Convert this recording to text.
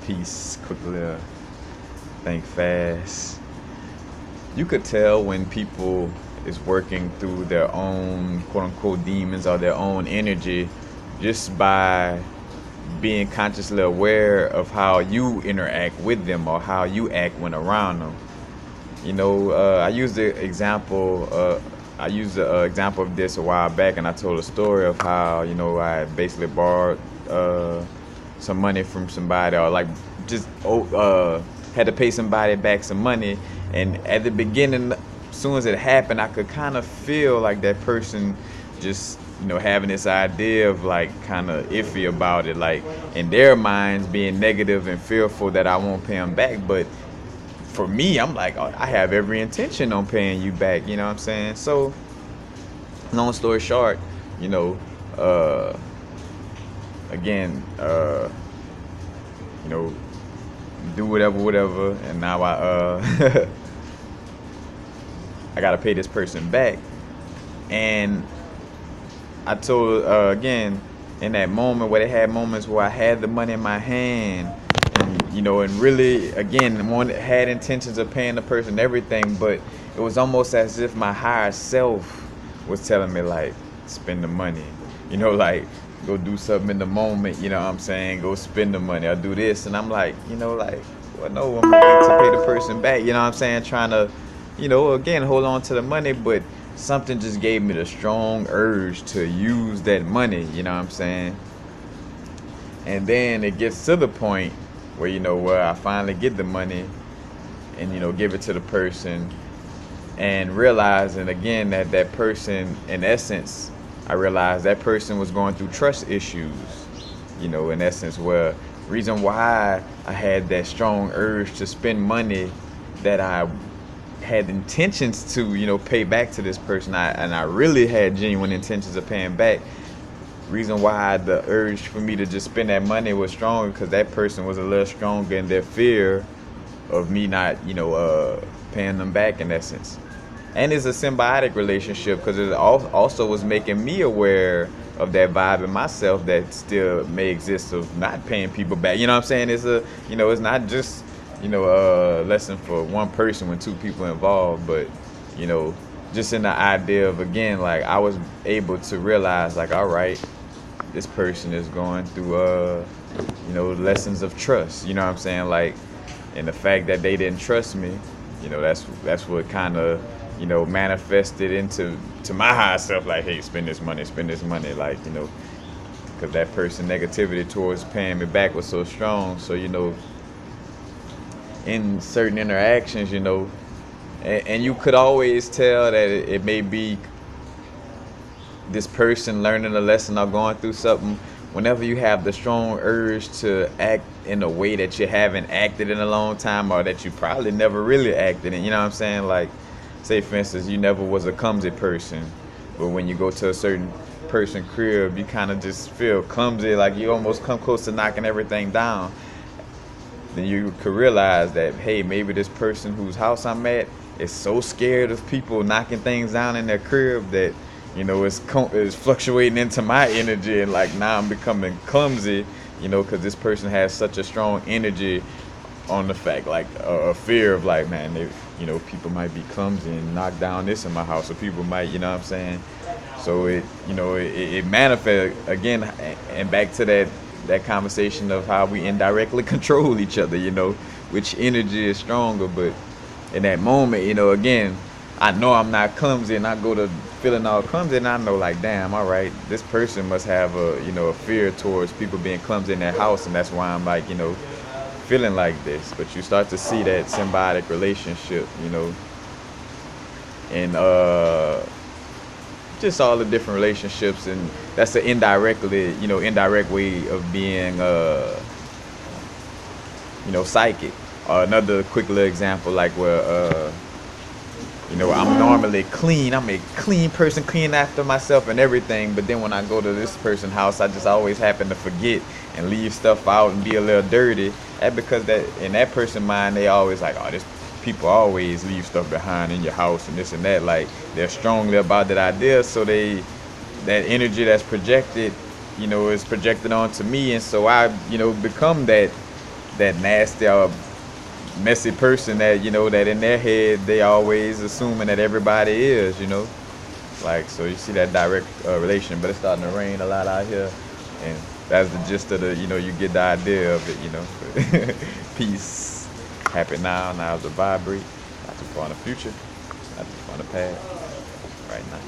Peace, quickly, think fast. You could tell when people is working through their own quote unquote demons or their own energy just by being consciously aware of how you interact with them or how you act when around them. I used the example. I used the example of this a while back, and I told a story of how I basically borrowed some money from somebody, or like just had to pay somebody back some money. And at the beginning, as soon as it happened, I could kind of feel like that person just having this idea of like kind of iffy about it, like in their minds being negative and fearful that I won't pay them back. But for me, I'm like, oh, I have every intention on paying you back. You know what I'm saying? So, long story short, you know, uh, again, you know, do whatever, and now I gotta pay this person back. And I told again in that moment where they had moments where I had the money in my hand, and really again had intentions of paying the person everything, but it was almost as if my higher self was telling me like, spend the money, like go do something in the moment, you know what I'm saying, go spend the money or do this. And I'm like, well, no, I'm going to pay the person back, you know what I'm saying, trying to again hold on to the money. But something just gave me the strong urge to use that money, you know what I'm saying. And then it gets to the point where where I finally get the money and give it to the person, and realizing again that person, in essence, I realized that person was going through trust issues, in essence, where reason why I had that strong urge to spend money that I had intentions to pay back to this person, I really had genuine intentions of paying back. Reason why the urge for me to just spend that money was stronger, because that person was a little stronger in their fear of me not paying them back, in essence. And it's a symbiotic relationship, because it also was making me aware of that vibe in myself that still may exist of not paying people back. You know what I'm saying? It's it's not just a lesson for one person when two people involved, but just in the idea of, again, like I was able to realize like, all right, this person is going through lessons of trust, you know what I'm saying, like, and the fact that they didn't trust me, that's what kind of manifested into my higher self, like, hey, spend this money, like, because that person negativity towards paying me back was so strong. So in certain interactions, and you could always tell that it may be this person learning a lesson or going through something whenever you have the strong urge to act in a way that you haven't acted in a long time, or that you probably never really acted in. You know what I'm saying? Like, say for instance, you never was a clumsy person, but when you go to a certain person crib, you kind of just feel clumsy, like you almost come close to knocking everything down. Then you could realize that, hey, maybe this person whose house I'm at is so scared of people knocking things down in their crib that it's fluctuating into my energy, and like now I'm becoming clumsy, because this person has such a strong energy on the fact, like a fear of like, man, they, people might be clumsy and knock down this in my house, or people might, what I'm saying. So it manifests again, and back to that conversation of how we indirectly control each other, which energy is stronger. But in that moment, again, I know I'm not clumsy, and I go to feeling all clumsy, and I know like, damn, all right, this person must have a fear towards people being clumsy in their house, and that's why I'm like, feeling like this. But you start to see that symbiotic relationship, and just all the different relationships, and that's an indirect way of being psychic. Another quick little example, like where I'm normally clean. I'm a clean person, clean after myself and everything. But then when I go to this person's house, I just always happen to forget and leave stuff out and be a little dirty. That's because that in that person's mind, they always like, oh, this people always leave stuff behind in your house and this and that. Like, they're strongly about that idea. So that energy that's projected, is projected onto me. And so I, become that that nasty or messy person that that in their head they always assuming that everybody is, like, so you see that direct relation. But it's starting to rain a lot out here, and that's the gist of the, you get the idea of it. Peace. Happy now to vibrate. Not too far in the future, not too far in the past. Right now.